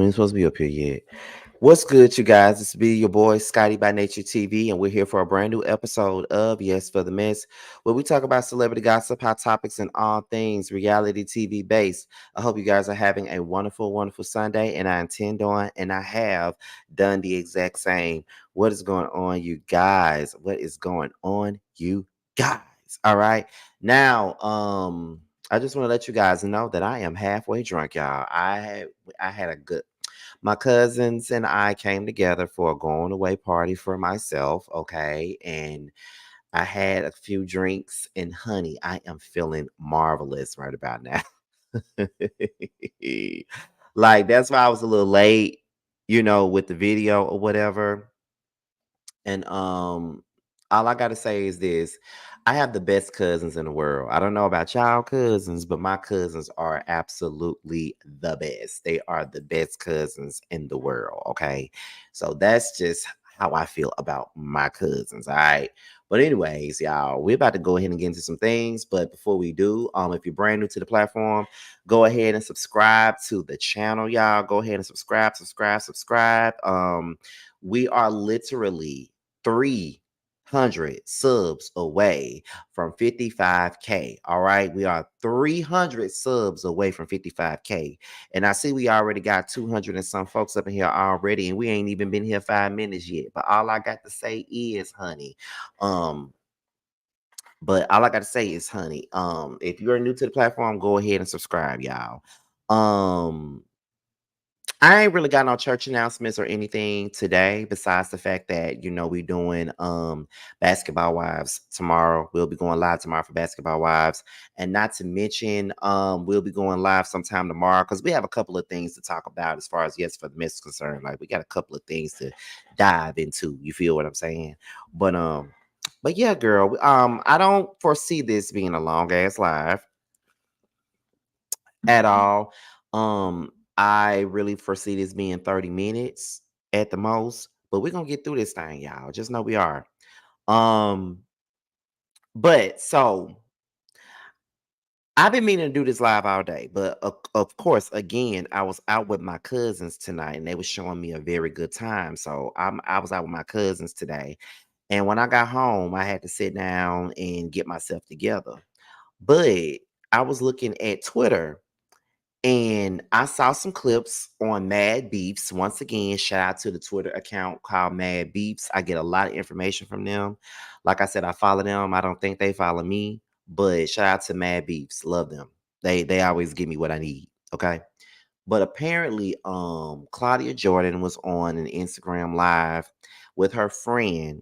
we ain't supposed to be up here yet. What's good, you guys? It's be your boy Scotty by Nature TV, and we're here for a brand new episode of Yes for the Mess, where we talk about celebrity gossip, hot topics, and all things reality TV based. I hope you guys are having a wonderful, wonderful Sunday, and I intend on, and I have done the exact same. What is going on, you guys? What is going on, you guys? All right, now, I just want to let you guys know that I am halfway drunk, y'all. I had a good my cousins and I came together for a going away party for myself, okay? And I had a few drinks and honey, I am feeling marvelous right about now. Like that's why I was a little late, with the video or whatever. And all I gotta say is this. I have the best cousins in the world. I don't know about y'all cousins, but my cousins are absolutely the best. They are the best cousins in the world. Okay. So that's just how I feel about my cousins. All right. But anyways, y'all, we're about to go ahead and get into some things. But before we do, if you're brand new to the platform, go ahead and subscribe to the channel, y'all. Go ahead and subscribe. We are literally 300 subs away from 55K. All right. We are 300 subs away from 55K. And I see we already got 200 and some folks up in here already. And we ain't even been here 5 minutes yet. But all I got to say is, honey, um, if you're new to the platform, go ahead and subscribe, y'all. I ain't really got no church announcements or anything today besides the fact that, we doing Basketball Wives tomorrow. We'll be going live tomorrow for Basketball Wives. And not to mention, we'll be going live sometime tomorrow because we have a couple of things to talk about as far as Yes for the Mess is concerned. Like we got a couple of things to dive into. You feel what I'm saying? But yeah, girl, I don't foresee this being a long ass live at all. I really foresee this being 30 minutes at the most, but we're gonna get through this thing, y'all. Just know we are. Um, but so I've been meaning to do this live all day, but of course, again, I was out with my cousins tonight, and they were showing me a very good time. So I was out with my cousins today, and when I got home, I had to sit down and get myself together. But I was looking at Twitter and I saw some clips on Mad Beefs. Once again, shout out to the Twitter account called Mad Beefs. I get a lot of information from them. Like I said, I follow them. I don't think they follow me, but shout out to Mad Beefs. Love them. They always give me what I need. Okay. But apparently, Claudia Jordan was on an Instagram live with her friend,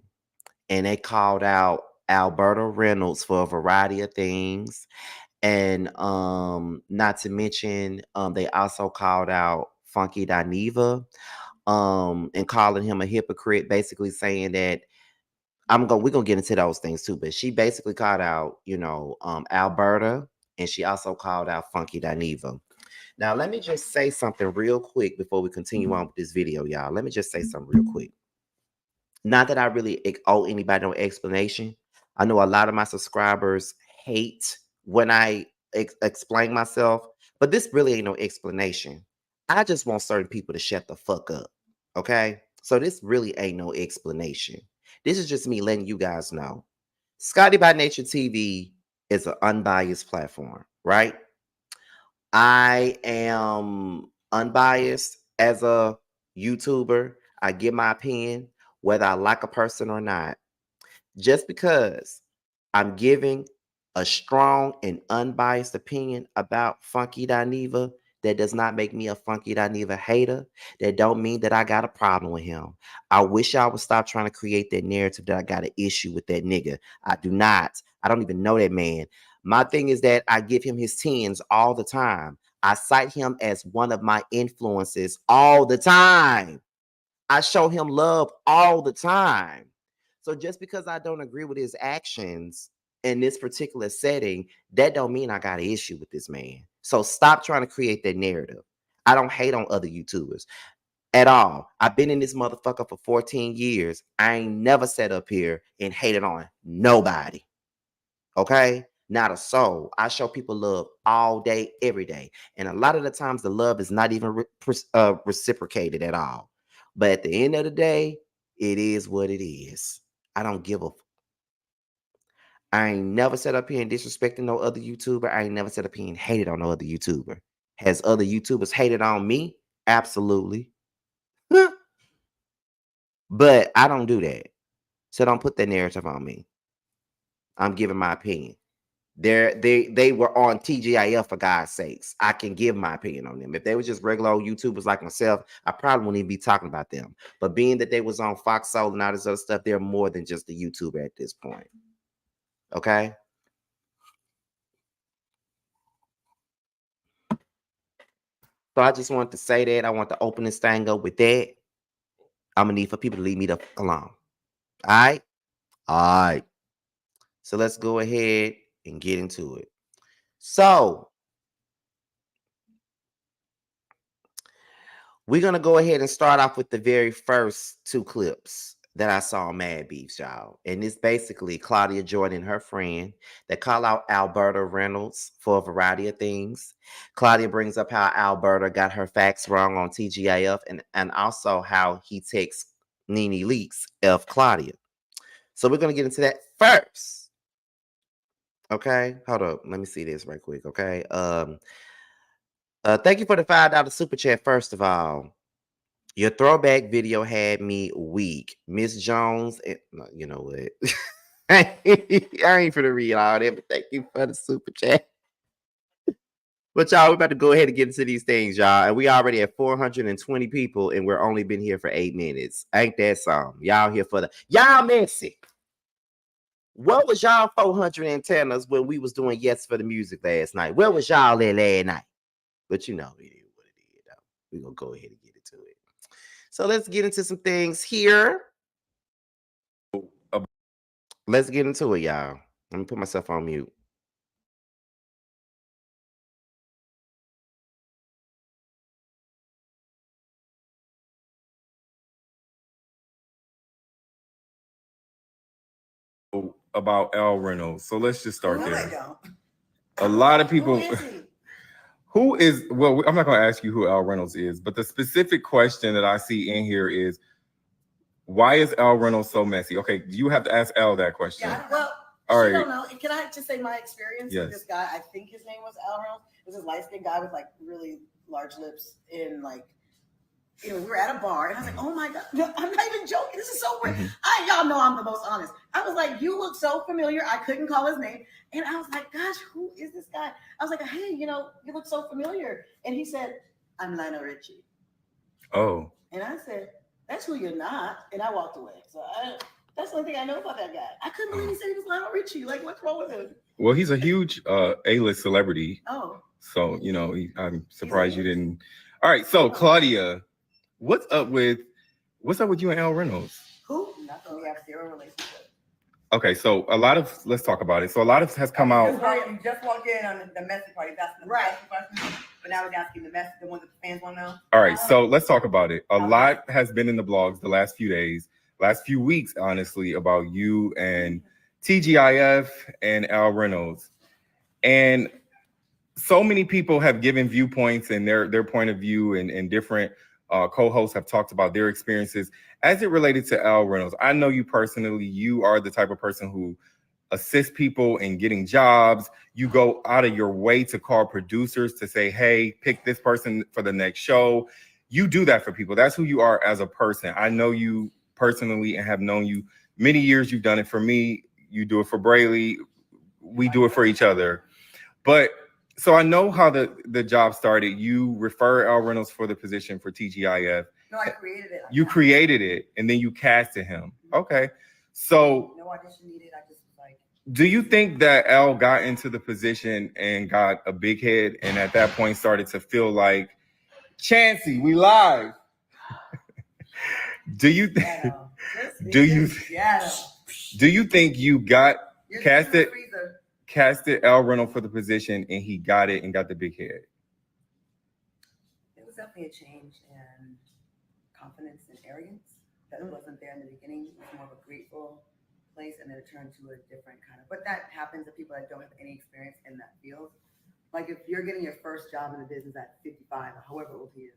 and they called out Alberta Reynolds for a variety of things. And not to mention, they also called out Funky Dineva, and calling him a hypocrite, basically saying that we're gonna get into those things too, but she basically called out, Alberta, and she also called out Funky Dineva. Now, let me just say something real quick before we continue on with this video, y'all. Let me just say something real quick. Not that I really owe anybody no explanation. I know a lot of my subscribers hate when I explain myself, but this really ain't no explanation. I just want certain people to shut the fuck up. Okay? So this really ain't no explanation. This is just me letting you guys know. Scotty by Nature TV is an unbiased platform, right? I am unbiased as a YouTuber. I give my opinion, whether I like a person or not. Just because I'm giving a strong and unbiased opinion about Funky Dineva, that does not make me a Funky Dineva hater. That don't mean that I got a problem with him. I wish y'all would stop trying to create that narrative that I got an issue with that nigga. I do not. I don't even know that man. My thing is that I give him his tens all the time. I cite him as one of my influences all the time. I show him love all the time. So just because I don't agree with his actions in this particular setting, that don't mean I got an issue with this man. So stop trying to create that narrative. I don't hate on other YouTubers at all. I've been in this motherfucker for 14 years. I ain't never sat up here and hated on nobody. Okay? Not a soul. I show people love all day, every day. And a lot of the times the love is not even reciprocated at all. But at the end of the day, it is what it is. I don't give a. I ain't never sat up here and disrespected no other YouTuber. I ain't never sat up here and hated on no other YouTuber. Has other YouTubers hated on me? Absolutely. But I don't do that. So don't put that narrative on me. I'm giving my opinion. They were on TGIF for God's sakes. I can give my opinion on them. If they were just regular old YouTubers like myself, I probably wouldn't even be talking about them. But being that they was on Fox Soul and all this other stuff, they're more than just a YouTuber at this point. Okay? So I just wanted to say that. I want to open this thing up with that. I'm gonna need for people to leave me the fuck alone. All right? All right. So let's go ahead and get into it. So we're gonna go ahead and start off with the very first two clips that I saw on Mad Beefs, y'all. And it's basically Claudia Jordan and her friend that call out Alberta Reynolds for a variety of things. Claudia brings up how Alberta got her facts wrong on TGIF and also how he takes Nene Leakes of Claudia. So we're gonna get into that first. Okay, hold up. Let me see this right quick. Okay. Thank you for the $5 super chat, first of all. Your throwback video had me weak. Miss Jones, no, you know what? I ain't finna read all that, but thank you for the super chat. But y'all, we're about to go ahead and get into these things, y'all. And we already have 420 people, and we're only been here for 8 minutes. Ain't that something? Y'all here for the y'all messy. What was y'all 400 antennas when we was doing Yes for the Music last night? Where was y'all at last night? But you know, it is what it is, though. We're gonna go ahead and get into it. So let's get into some things here. Let's get into it, y'all. Let me put myself on mute. About Al Reynolds. So let's just start there. A lot of people. Who is, well, I'm not going to ask you who Al Reynolds is, but the specific question that I see in here is, why is Al Reynolds so messy? Okay, you have to ask Al that question. Yeah, well, all right. Don't know. Can I just say my experience with this guy? I think his name was Al Reynolds. It was this light-skinned guy with like really large lips in like, we were at a bar, and I was like, "Oh my god, no, I'm not even joking. This is so weird." Y'all know I'm the most honest. I was like, "You look so familiar." I couldn't call his name, and I was like, "Gosh, who is this guy?" I was like, "Hey, you look so familiar." And he said, "I'm Lionel Richie." Oh. And I said, "That's who you're not." And I walked away. So that's the only thing I know about that guy. I couldn't believe he said he was Lionel Richie. Like, what's wrong with him? Well, he's a huge A-list celebrity. Oh. So I'm surprised you didn't. All right, so Claudia. What's up with you and Al Reynolds? Who? Nothing. We have zero relationship. Okay, so let's talk about it. So a lot of has come out. You just walked in on the messy part. He's asking the messy question, but now he's asking the one that the fans want to know. All right, so let's talk about it. A lot has been in the blogs the last few days, last few weeks, honestly, about you and TGIF and Al Reynolds. And so many people have given viewpoints and their point of view, and different co-hosts have talked about their experiences as it related to Al Reynolds. I know you personally. You are the type of person who assists people in getting jobs. You go out of your way to call producers to say, "Hey, pick this person for the next show." You do that for people. That's who you are as a person. I know you personally and have known you many years. You've done it for me. You do it for Brayley. We do it for each other. But so I know how the job started. You refer Al Reynolds for the position for TGIF. No, I created it. You created it, and then you casted him. Okay. So no audition needed. I just like. Do you think that Al got into the position and got a big head, and at that point started to feel like, Chancey, we live? Do you think? Do you think you got casted Al Reynolds for the position and he got it and got the big head? It was definitely a change in confidence and arrogance that wasn't there in the beginning. It was more of a grateful place and then it turned to a different kind of. But that happens to people that don't have any experience in that field. Like if you're getting your first job in the business at 55 or however old he is,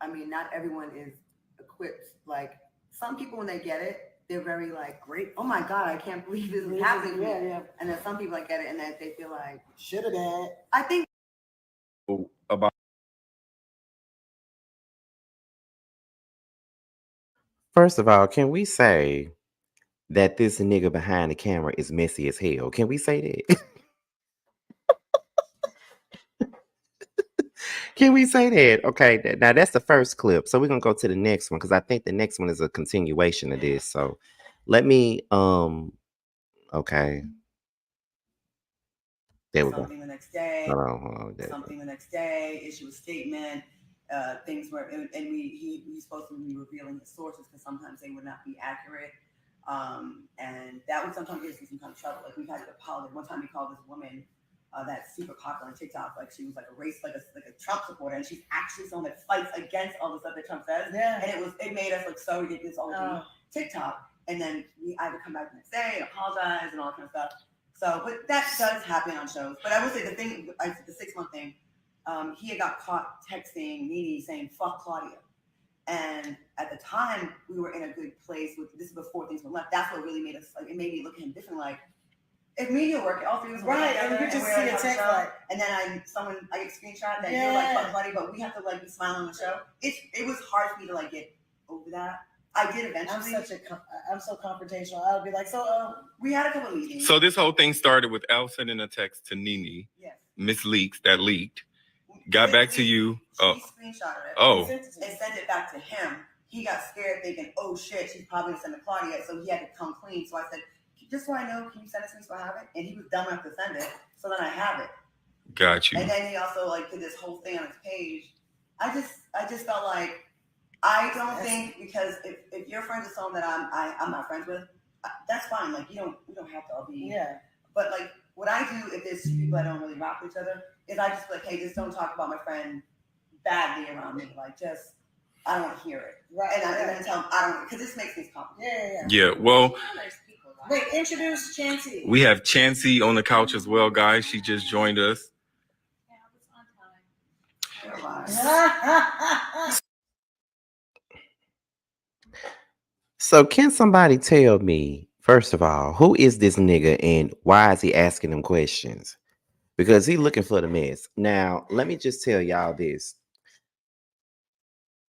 I mean, not everyone is equipped. Like some people, when they get it, they're very like, great. Oh my God, I can't believe this is happening. Yeah, yeah. And then some people like get it and then they feel like, should have been. I think about First of all, can we say that this nigga behind the camera is messy as hell? Can we say that? Can we say that? Okay, now that's the first clip. So we're gonna go to the next one because I think the next one is a continuation of this. So let me okay. There we go. something the next day. Hold on. Something the next day, issue a statement. Things were, and he's supposed to be revealing his sources because sometimes they would not be accurate. And that would sometimes get us in some kind of trouble. Like we've had to apologize. One time he called this woman that's super popular on TikTok, like she was like a race, like a Trump supporter, and she's actually someone that fights against all the stuff that Trump says. Yeah. And it made us look so ridiculous all over TikTok. And then I had to come back the next day and apologize and all that kind of stuff. So, but that does happen on shows. But I would say the 6-month thing, he had got caught texting Nene saying, fuck Claudia. And at the time, we were in a good place. This is before things were left. That's what really made us, like, it made me look at him different. Like, if media work, all three of us work together, and you just see a text like, and then I get a screenshot that you're like, fuck Claudia, but we have to like be smiling on the show. It was hard for me to like get over that. I did eventually. I'm so confrontational. I would be like, so we had a couple of meetings. So this whole thing started with Al sending a text to Nene. Yes. Miss Leaks that leaked. Got back to you. She screenshotted it. Oh. And sent it back to him. He got scared thinking, oh shit, she's probably gonna send to Claudia. So he had to come clean. So I said, just so I know, can you send it to me so I have it? And he was dumb enough to send it. So then I have it. Got you. And then he also like did this whole thing on his page. I just felt like I don't think because if you're friends with someone that I'm not friends with, that's fine. Like we don't have to all be. Yeah. But like what I do if there's two people that don't really rock with each other is I just be like, hey, just don't talk about my friend badly around me. Like just I don't want to hear it. Right. And I'm gonna tell them I don't because this makes things complicated. Yeah. Well. Wait, introduce Chancey. We have Chancey on the couch as well, guys. She just joined us. So can somebody tell me, first of all, who is this nigga and why is he asking them questions? Because he looking for the mess. Now, let me just tell y'all this.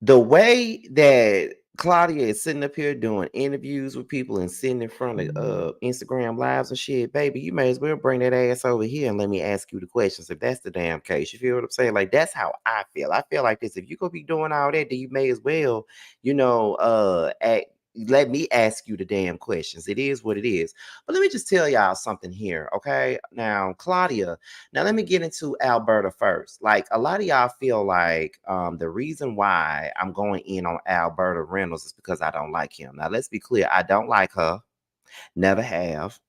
The way that Claudia is sitting up here doing interviews with people and sitting in front of Instagram lives and shit, baby, you may as well bring that ass over here and let me ask you the questions if that's the damn case. You feel what I'm saying? Like, that's how I feel. I feel like this. If you're going to be doing all that, then you may as well, let me ask you the damn questions. It is what it is. But let me just tell y'all something here, okay? Now, Claudia, now let me get into Alberta first. Like, a lot of y'all feel like the reason why I'm going in on Alberta Reynolds is because I don't like him. Now, let's be clear. I don't like her. Never have.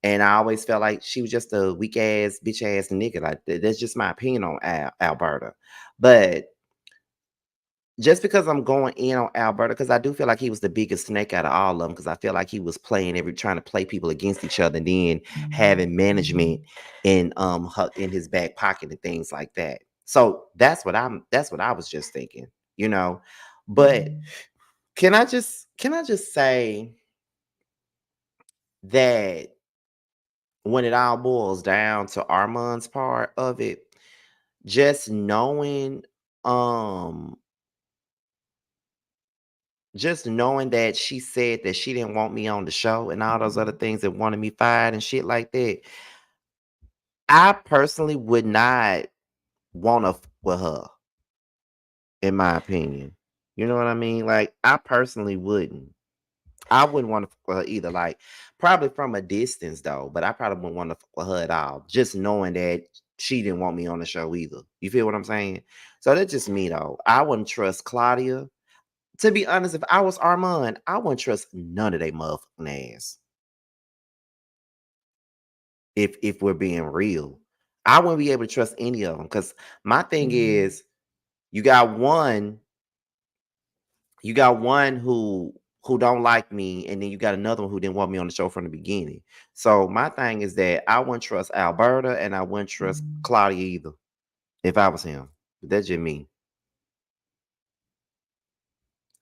And I always felt like she was just a weak ass, bitch ass nigga. Like, that's just my opinion on Alberta. But just because I'm going in on Alberta, because I do feel like he was the biggest snake out of all of them, because I feel like he was trying to play people against each other, and then having management in his back pocket and things like that. So that's what I was just thinking, But can I just say that when it all boils down to Armand's part of it, just knowing that she said that she didn't want me on the show and all those other things that wanted me fired and shit like that, I personally would not want to with her, in my opinion. You know what I mean? Like, I personally wouldn't. I wouldn't want to with her either. Like, probably from a distance, though, but I probably wouldn't want to with her at all, just knowing that she didn't want me on the show either. You feel what I'm saying? So that's just me, though. I wouldn't trust Claudia. To be honest, if I was Armand, I wouldn't trust none of they motherfucking ass. If we're being real, I wouldn't be able to trust any of them. Because my thing is, you got one who don't like me, and then you got another one who didn't want me on the show from the beginning. So my thing is that I wouldn't trust Alberta and I wouldn't trust Claudia either if I was him. That's just me.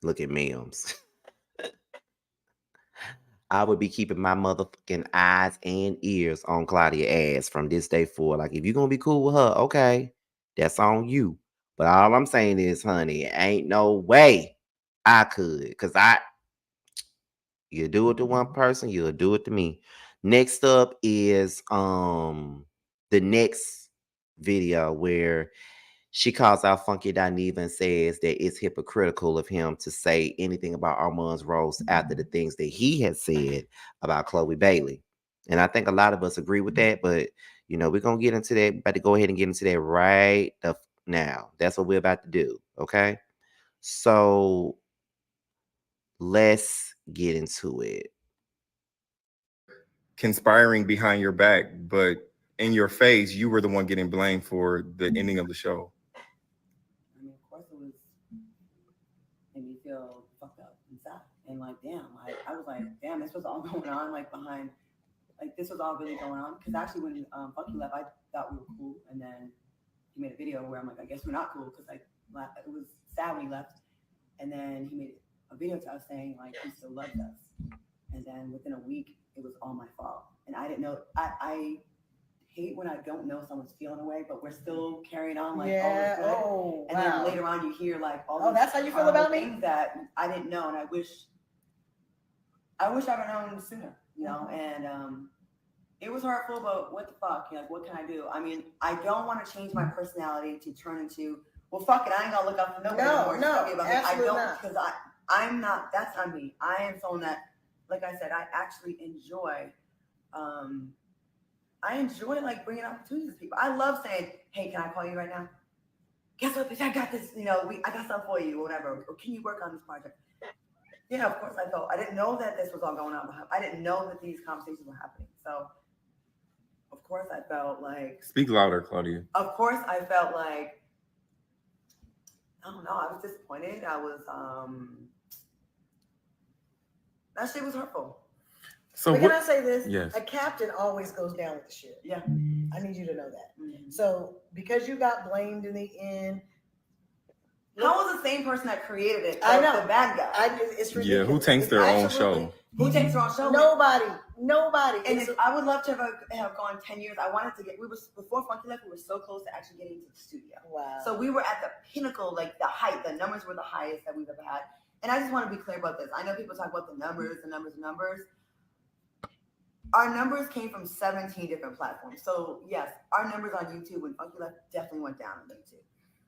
Look at memes. I would be keeping my motherfucking eyes and ears on Claudia ass from this day forward. Like, if you're gonna be cool with her, okay, that's on you. But all I'm saying is, honey, ain't no way I could. Cause you do it to one person, you'll do it to me. Next up is the next video where she calls out Funky Dineva and says that it's hypocritical of him to say anything about Armand's roast after the things that he has said about Chloe Bailey. And I think a lot of us agree with that, but we're gonna get into that. About to go ahead and get into that right now. That's what we're about to do. Okay. So let's get into it. Conspiring behind your back, but in your face, you were the one getting blamed for the ending of the show. I mean, of course it was made me feel fucked up and sad. And like, damn, I was like, damn, this was all going on, like behind, like this was all really going on. Because actually when Funky left, I thought we were cool. And then he made a video where I'm like, I guess we're not cool, because like it was sad when he left. And then he made a video to us saying like he still loves us. And then within a week, it was all my fault. And I didn't know, I hate when I don't know someone's feeling away, but we're still carrying on like all is good. Oh, and then later on you hear like all these that's how you feel about me? Things that I didn't know, and I wish I would have known sooner, and it was hurtful, but what the fuck, like what can I do? I mean, I don't want to change my personality to turn into, well, fuck it, I ain't gonna look up for nobody anymore. No, absolutely not. Because I'm not, that's on me. I am someone that, like I said, I actually enjoy like bringing opportunities to people. I love saying, hey, can I call you right now? Guess what, bitch, I got this, I got something for you or whatever. Or can you work on this project? Yeah, of course I didn't know that this was all going on. I didn't know that these conversations were happening. So, of course I felt like... Speak louder, Claudia. Of course I felt like, I don't know, I was disappointed. I was, that shit was hurtful. So can I say this? Yes. A captain always goes down with the ship. Yeah. I need you to know that. Mm-hmm. So because you got blamed in the end. How was the same person that created it? I know. The bad guy. It's ridiculous. Yeah, who takes their own show? Who takes their own show? Nobody. And I would love to have gone 10 years. I wanted to before Funky left, we were so close to actually getting into the studio. Wow. So we were at the pinnacle, like the height. The numbers were the highest that we've ever had. And I just want to be clear about this. I know people talk about the numbers. Our numbers came from 17 different platforms. So yes, our numbers on YouTube when Funky left definitely went down on YouTube.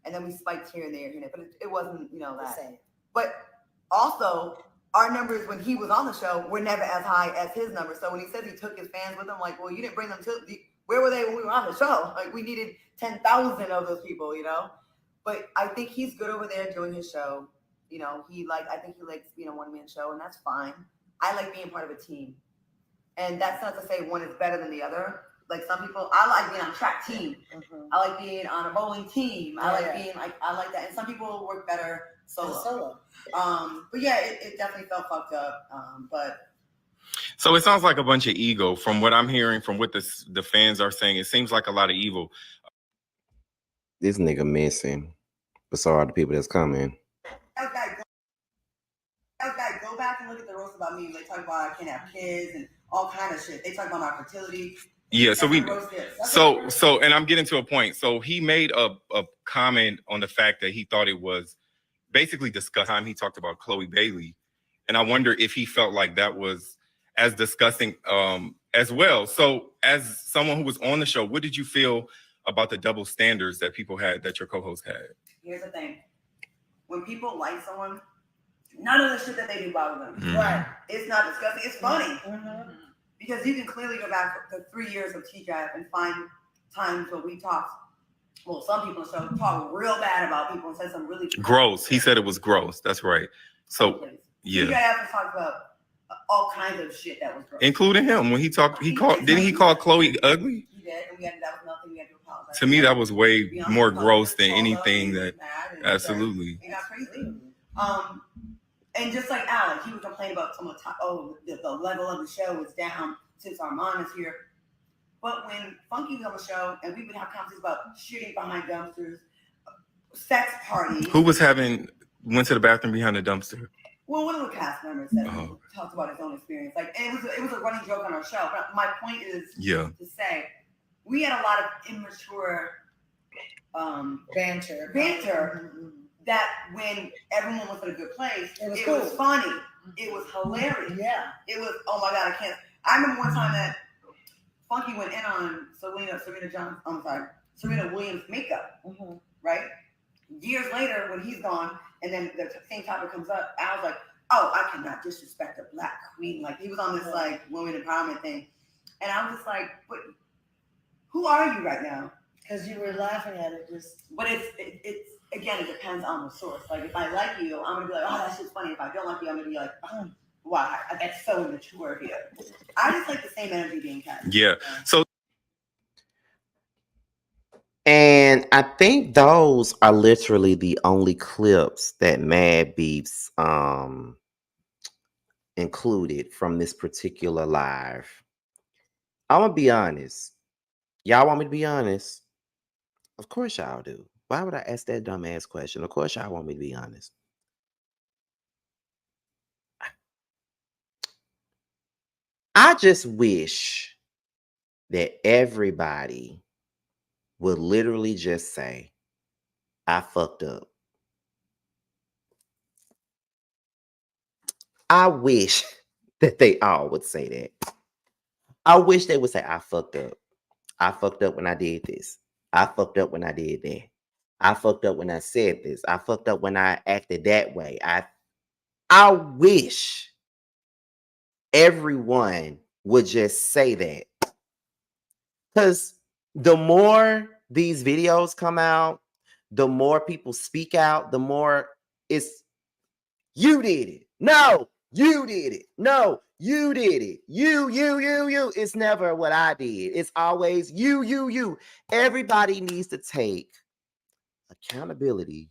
And then we spiked here and there, but it wasn't, that. Same. But also, our numbers when he was on the show were never as high as his numbers. So when he says he took his fans with him, like, well, you didn't bring them where were they when we were on the show? Like, we needed 10,000 of those people, But I think he's good over there doing his show. I think he likes being a one-man show, and that's fine. I like being part of a team. And that's not to say one is better than the other. Like some people, I like being on a track team. Mm-hmm. I like being on a bowling team. I like being I like that. And some people work better solo. But yeah, it definitely felt fucked up. But so it sounds like a bunch of ego from what I'm hearing, from what the fans are saying. It seems like a lot of evil. This nigga missing. But so are the people that's coming. Okay, go back and look at the roast about me. They talk about I can't have kids and all kind of shit. They talk about my fertility. Yeah, so and I'm getting to a point. So he made a comment on the fact that he thought it was basically disgusting. Time he talked about Chloe Bailey, and I wonder if he felt like that was as disgusting as well. So as someone who was on the show, what did you feel about the double standards that people had, that your co-host had? Here's the thing: when people like someone, none of the shit that they do bother them. Mm-hmm. Right? It's not disgusting. It's funny. Mm-hmm. Because you can clearly go back to 3 years of Tea-GIF and find times when we talked. Well, some people talk real bad about people and said some really gross. He said it was gross. That's right. So yeah, Tea-GIF talked about all kinds of shit that was gross, including him when he talked. Didn't he call Chloe ugly? He did, and that was nothing. We had to apologize. To me, that was way more gross than anything that. Absolutely. It got crazy. And just like Alex, he would complain about someone. The level of the show is down since Armand is here. But when Funky was on the show, and we would have conversations about shooting behind dumpsters, sex parties. Who went to the bathroom behind the dumpster? Well, one of the cast members said talked about his own experience. Like, and it was a running joke on our show. But my point is to say we had a lot of immature banter. That when everyone was in a good place, it was funny. It was hilarious. Yeah. It was, oh my God, I can't. I remember one time that Funky went in on Serena Williams' makeup, right? Years later, when he's gone, and then the same topic comes up, I was like, oh, I cannot disrespect a Black queen. Like, he was on this, like, women empowerment thing. And I was just like, but who are you right now? Because you were laughing at it just. But it's again, it depends on the source. Like, if I like you, I'm gonna be like, oh, that shit's funny. If I don't like you, I'm gonna be like, oh, wow, that's so immature of you. I just like the same energy being cast. Yeah. So. And I think those are literally the only clips that Mad Beefs included from this particular live. I'm gonna be honest. Y'all want me to be honest? Of course y'all do. Why would I ask that dumbass question? Of course y'all want me to be honest. I just wish that everybody would literally just say, I fucked up. I wish that they all would say that. I wish they would say, I fucked up. I fucked up when I did this. I fucked up when I did that. I fucked up when I said this. I fucked up when I acted that way. I wish everyone would just say that. Because the more these videos come out, the more people speak out, the more it's, you did it. No, you did it. No, you did it. You. It's never what I did. It's always you. Everybody needs to take accountability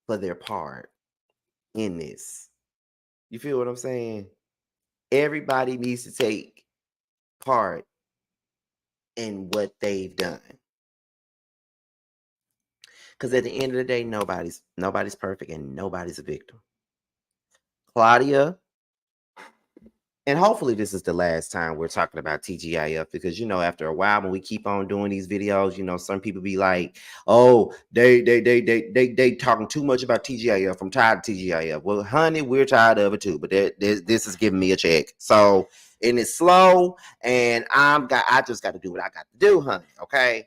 for their part in this. You feel what I'm saying? Everybody needs to take part in what they've done. Because at the end of the day, nobody's perfect and nobody's a victim. Claudia, and hopefully this is the last time we're talking about TGIF, because, you know, after a while, when we keep on doing these videos, you know, some people be like, oh, they talking too much about TGIF. I'm tired of TGIF. Well, honey, we're tired of it too, but this is giving me a check. So, and it's slow, and I just got to do what I got to do, honey. Okay?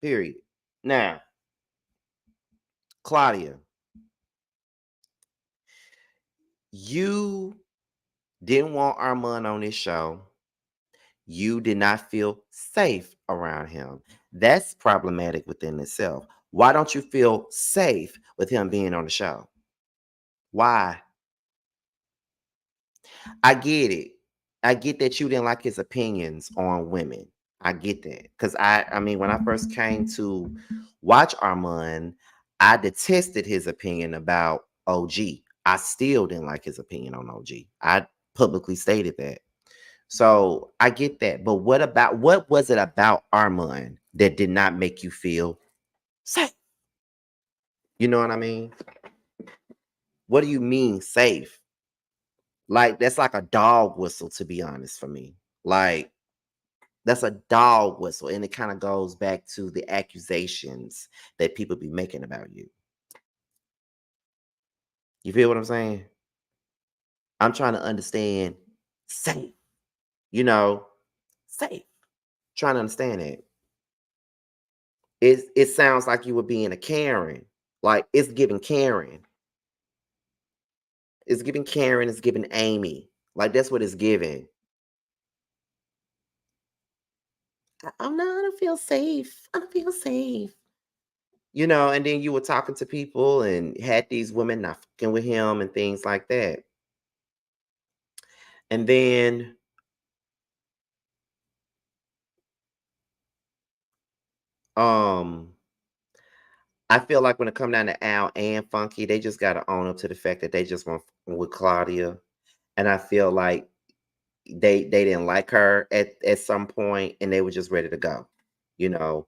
Period. Now, Claudia, you didn't want Armand on this show. You did not feel safe around him. That's problematic within itself. Why don't you feel safe with him being on the show? Why? I get it. I get that you didn't like his opinions on women. I get that. Because I mean, when I first came to watch Armand, I detested his opinion about OG. I still didn't like his opinion on OG. I publicly stated that. So I get that. But what was it about Armand that did not make you feel safe? You know what I mean? What do you mean safe? Like, that's like a dog whistle, to be honest, for me. Like, that's a dog whistle. And it kind of goes back to the accusations that people be making about you. You feel what I'm saying? I'm trying to understand safe. You know, safe. Trying to understand it. It sounds like you were being a Karen. Like, it's giving Karen. It's giving Karen. It's giving Amy. Like, that's what it's giving. I don't feel safe. I don't feel safe. You know, and then you were talking to people and had these women not fucking with him and things like that. And then I feel like when it come down to Al and Funky, they just gotta own up to the fact that they just want with Claudia. And I feel like they didn't like her at some point and they were just ready to go. You know,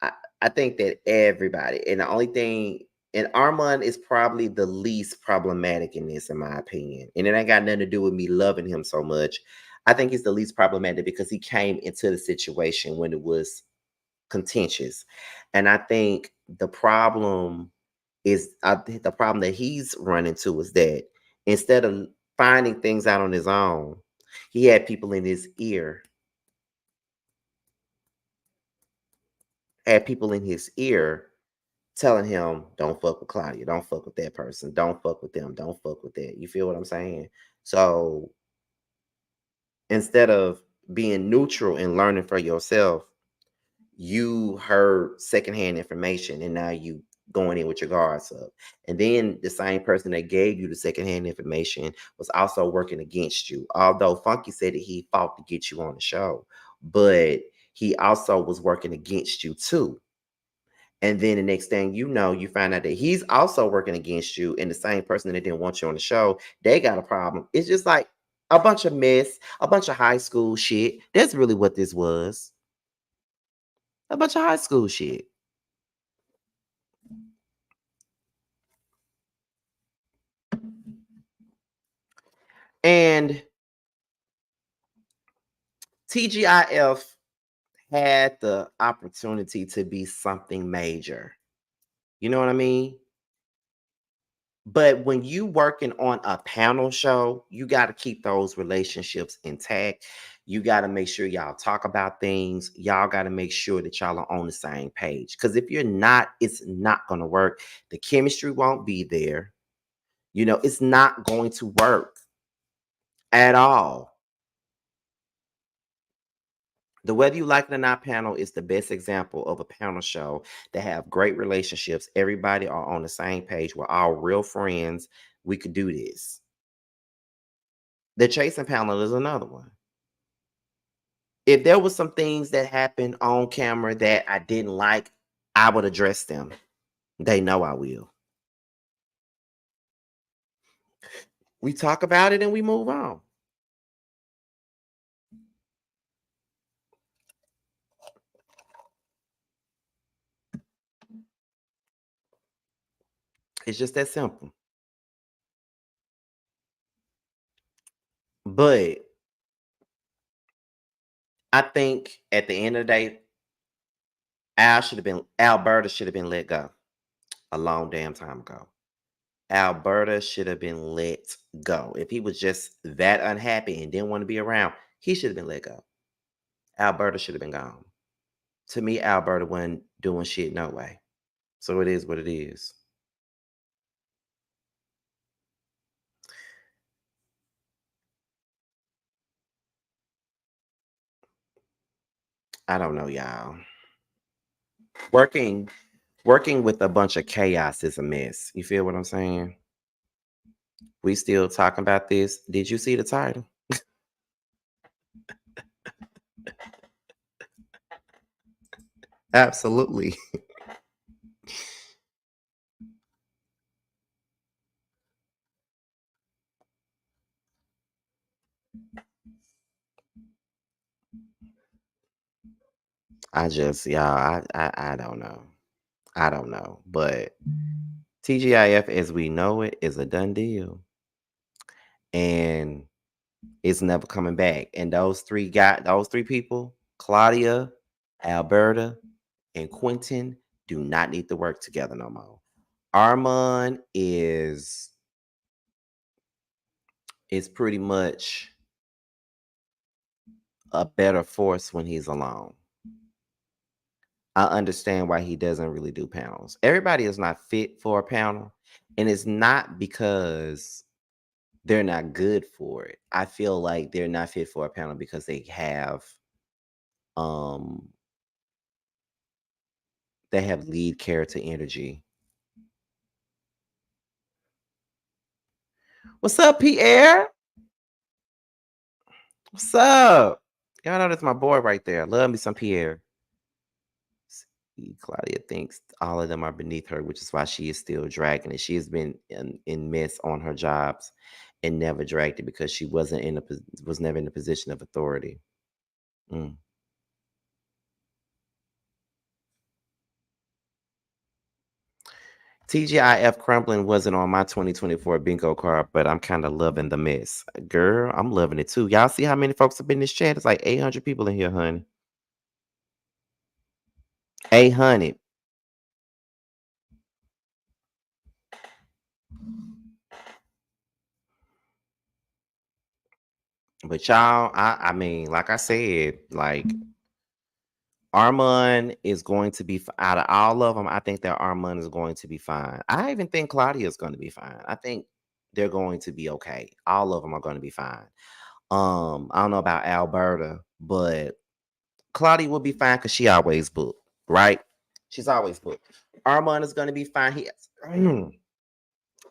I, I think that everybody, and the only thing, and Armand is probably the least problematic in this, in my opinion. And it ain't got nothing to do with me loving him so much. I think he's the least problematic because he came into the situation when it was contentious. And I think the problem that he's run into is that instead of finding things out on his own, he had people in his ear, telling him, don't fuck with Claudia, don't fuck with that person, don't fuck with them, don't fuck with that. You feel what I'm saying? So instead of being neutral and learning for yourself, you heard secondhand information and now you going in with your guards up. And then the same person that gave you the secondhand information was also working against you. Although Funky said that he fought to get you on the show, but he also was working against you too. And then the next thing you know, you find out that he's also working against you, and the same person that didn't want you on the show, they got a problem. It's just like a bunch of mess, a bunch of high school shit. That's really what this was. A bunch of high school shit. And TGIF had the opportunity to be something major. You know what I mean? But when you working on a panel show, you got to keep those relationships intact. You got to make sure y'all talk about things. Y'all got to make sure that y'all are on the same page. Because if you're not, it's not going to work. The chemistry won't be there. You know, it's not going to work at all. The Whether You Like It or Not panel is the best example of a panel show that have great relationships. Everybody are on the same page. We're all real friends. We could do this. The Chasing panel is another one. If there was some things that happened on camera that I didn't like, I would address them. They know I will. We talk about it and we move on. It's just that simple. But I think at the end of the day, Alberta should have been let go a long damn time ago. Alberta should have been let go. If he was just that unhappy and didn't want to be around, he should have been let go. Alberta should have been gone. To me, Alberta wasn't doing shit no way. So it is what it is. I don't know, y'all. Working with a bunch of chaos is a mess. You feel what I'm saying? We still talking about this. Did you see the title? Absolutely. I don't know. I don't know. But TGIF as we know it is a done deal. And it's never coming back. And those three people, Claudia, Alberta, and Quentin, do not need to work together no more. Armand is pretty much a better force when he's alone. I understand why he doesn't really do panels. Everybody is not fit for a panel, and it's not because they're not good for it. I feel like they're not fit for a panel because they have lead character energy. What's up, Pierre? What's up? Y'all know that's my boy right there. Love me some Pierre. Claudia thinks all of them are beneath her, which is why she is still dragging it. She has been in mess on her jobs and never dragged it because she was never in a position of authority. Mm. TGIF crumbling wasn't on my 2024 bingo card, but I'm kind of loving the mess. Girl, I'm loving it too. Y'all see how many folks have been in this chat? It's like 800 people in here, honey. 800. But y'all, I mean, like I said, like Armand is going to be out of all of them. I think that Armand is going to be fine. I even think Claudia is going to be fine. I think they're going to be okay. All of them are going to be fine. I don't know about Alberta, but Claudia will be fine because she always booked, right? She's always booked. Armand is going to be fine.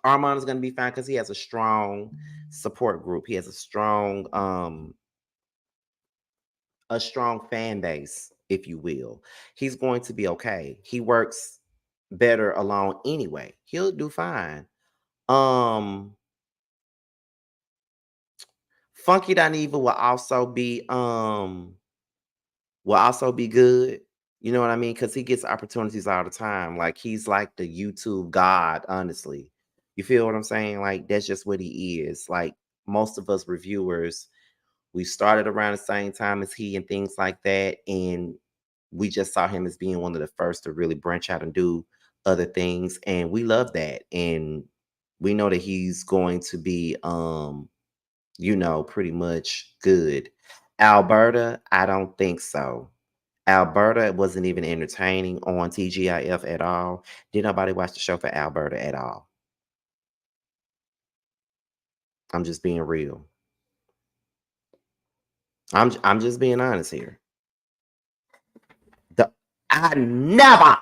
Armand is going to be fine because he has a strong support group. He has a strong fan base, if you will. He's going to be okay. He works better alone anyway. He'll do fine. Funky Dineva will also be good. You know what I mean? Because he gets opportunities all the time. Like he's like the YouTube god, honestly. You feel what I'm saying? Like that's just what he is. Like most of us reviewers, we started around the same time as he and things like that. And we just saw him as being one of the first to really branch out and do other things. And we love that. And we know that he's going to be pretty much good. Alberta, I don't think so. Alberta wasn't even entertaining on TGIF at all. Did nobody watch the show for Alberta at all? I'm just being real. I'm just being honest here. I never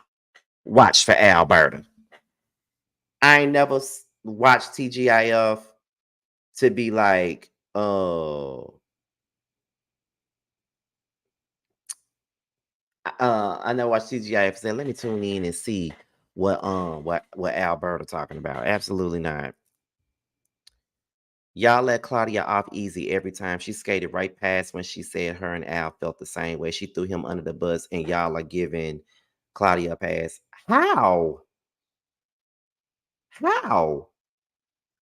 watched for Alberta. I ain't never watched TGIF to be like, I know watch TGIF said, let me tune in and see what Alberta talking about. Absolutely not. Y'all let Claudia off easy every time. She skated right past when she said her and Al felt the same way. She threw him under the bus, and y'all are giving Claudia a pass. How? How?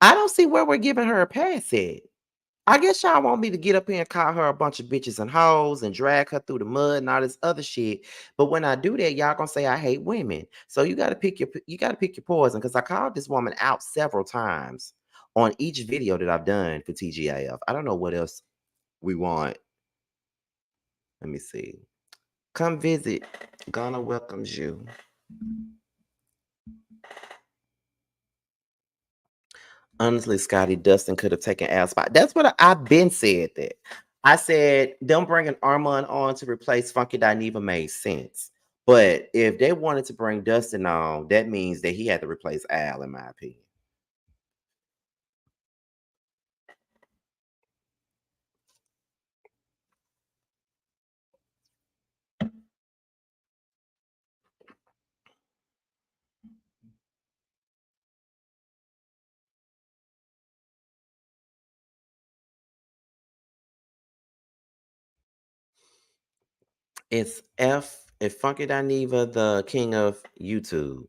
I don't see where we're giving her a pass at. I guess y'all want me to get up here and call her a bunch of bitches and hoes and drag her through the mud and all this other shit. But when I do that, y'all gonna say I hate women. So you gotta pick your poison, because I called this woman out several times on each video that I've done for TGIF. I don't know what else we want. Let me see. Come visit. Ghana welcomes you. Honestly, Scotty, Dustin could have taken Al's spot. That's what I've been said that. I said them bringing Armand on to replace Funky Dineva made sense. But if they wanted to bring Dustin on, that means that he had to replace Al, in my opinion. Is Funky Dineva the king of YouTube?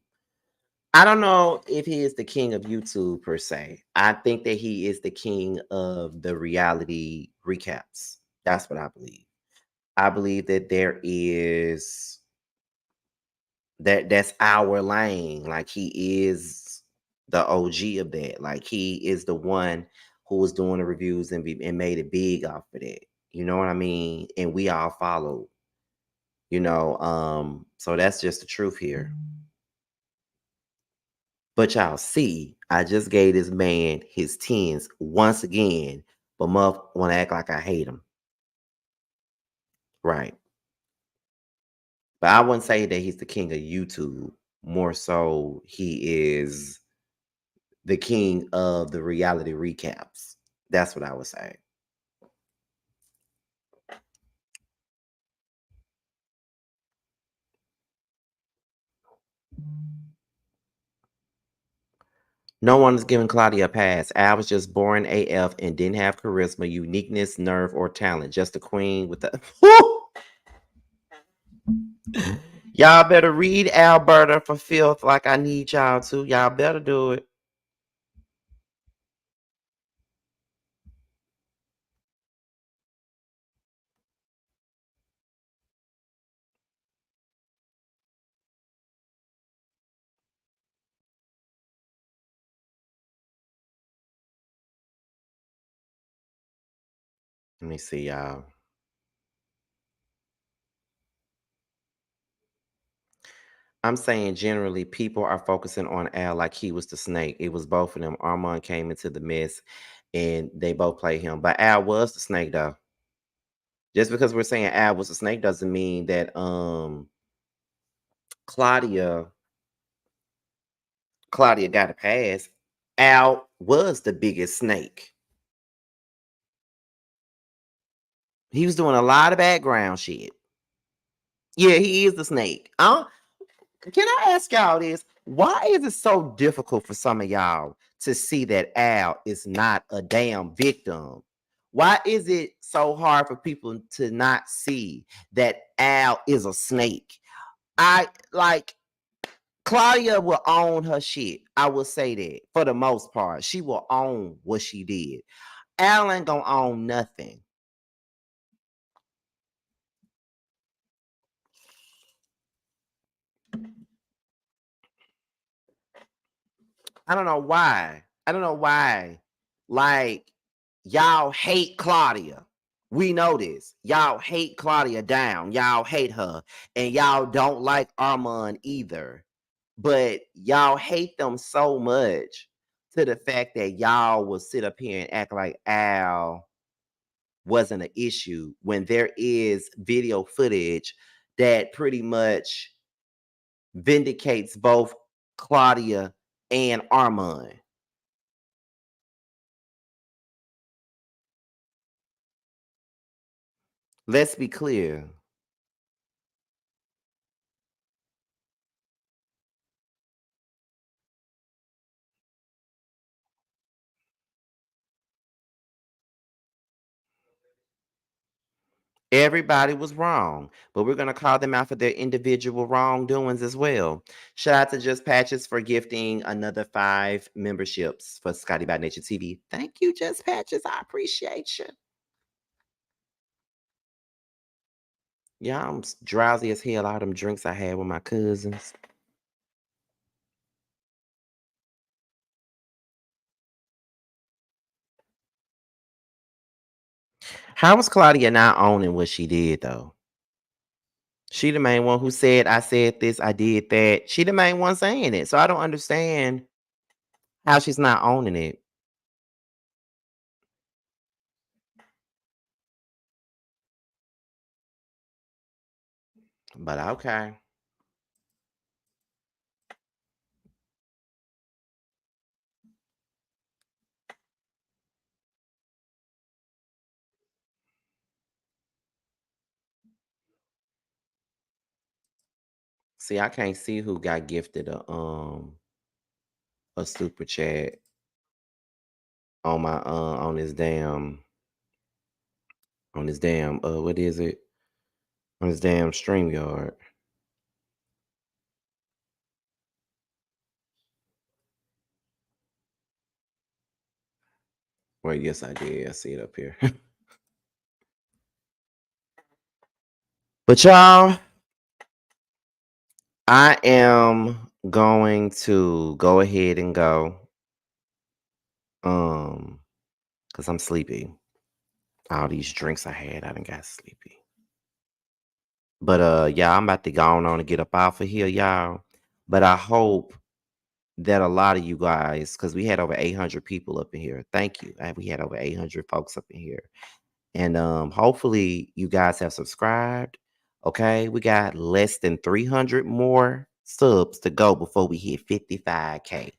I don't know if he is the king of YouTube per se. I think that he is the king of the reality recaps. That's what I believe. I believe that that's our lane. Like he is the OG of that. Like he is the one who was doing the reviews and made it big off of that. You know what I mean? And we all followed. So that's just the truth here. But y'all see, I just gave this man his tens once again, but Muff want to act like I hate him. Right. But I wouldn't say that he's the king of YouTube. More so, he is the king of the reality recaps. That's what I would say. No one is giving Claudia a pass. Al was just boring AF and didn't have charisma, uniqueness, nerve, or talent. Just a queen with the. Y'all better read Alberta for filth like I need y'all to. Y'all better do it. Let me see, y'all. I'm saying generally people are focusing on Al like he was the snake. It was both of them. Armand came into the mess and they both played him. But Al was the snake though. Just because we're saying Al was the snake doesn't mean that Claudia got a pass. Al was the biggest snake. He was doing a lot of background shit. Yeah, he is the snake. Can I ask y'all this? Why is it so difficult for some of y'all to see that Al is not a damn victim? Why is it so hard for people to not see that Al is a snake? I like Claudia will own her shit. I will say that for the most part. She will own what she did. Al ain't gonna own nothing. I don't know why. I don't know why. Like, y'all hate Claudia. We know this. Y'all hate Claudia down. Y'all hate her. And y'all don't like Armand either. But y'all hate them so much to the fact that y'all will sit up here and act like Al wasn't an issue when there is video footage that pretty much vindicates both Claudia and Armand. Let's be clear. Everybody was wrong, but we're going to call them out for their individual wrongdoings as well. Shout out to Just Patches for gifting another 5 memberships for Scotty by Nature TV. Thank you, Just Patches. I appreciate you. Yeah, I'm drowsy as hell. All them drinks I had with my cousins. How was Claudia not owning what she did, though? She the main one who said, I said this, I did that. She the main one saying it. So I don't understand how she's not owning it. But okay. See, I can't see who got gifted a super chat on my on this damn what is it? On this damn StreamYard. Well, yes, I did. I see it up here. But y'all, I am going to go ahead and go. Because I'm sleepy. All these drinks I had, I done got sleepy. But yeah, I'm about to go on and get up off of here, y'all. But I hope that a lot of you guys, because we had over 800 people up in here. Thank you. We had over 800 folks up in here. And hopefully you guys have subscribed. Okay, we got less than 300 more subs to go before we hit 55K.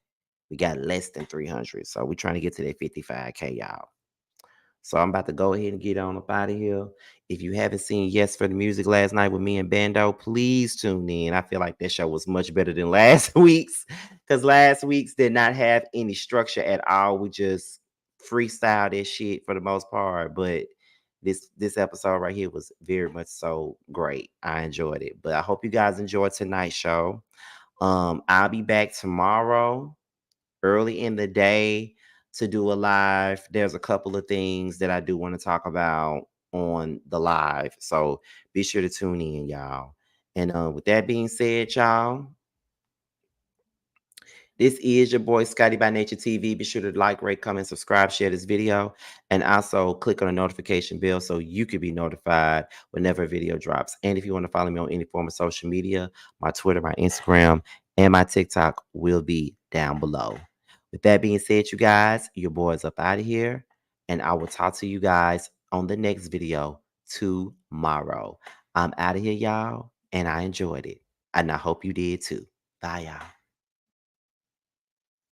We got less than 300. So we're trying to get to that 55K, y'all. So I'm about to go ahead and get on up out of here. If you haven't seen Yes for the Music last night with me and Bando, please tune in. I feel like that show was much better than last week's, because last week's did not have any structure at all. We just freestyled that shit for the most part. But this episode right here was very much so great. I enjoyed it. But I hope you guys enjoyed tonight's show. I'll be back tomorrow early in the day to do a live. There's a couple of things that I do want to talk about on the live. So be sure to tune in, y'all. And with that being said, y'all, this is your boy Scotty by Nature TV. Be sure to like, rate, comment, subscribe, share this video, and also click on the notification bell so you can be notified whenever a video drops. And if you want to follow me on any form of social media, my Twitter, my Instagram, and my TikTok will be down below. With that being said, you guys, your boy's up out of here, and I will talk to you guys on the next video tomorrow. I'm out of here, y'all, and I enjoyed it, and I hope you did too. Bye, y'all.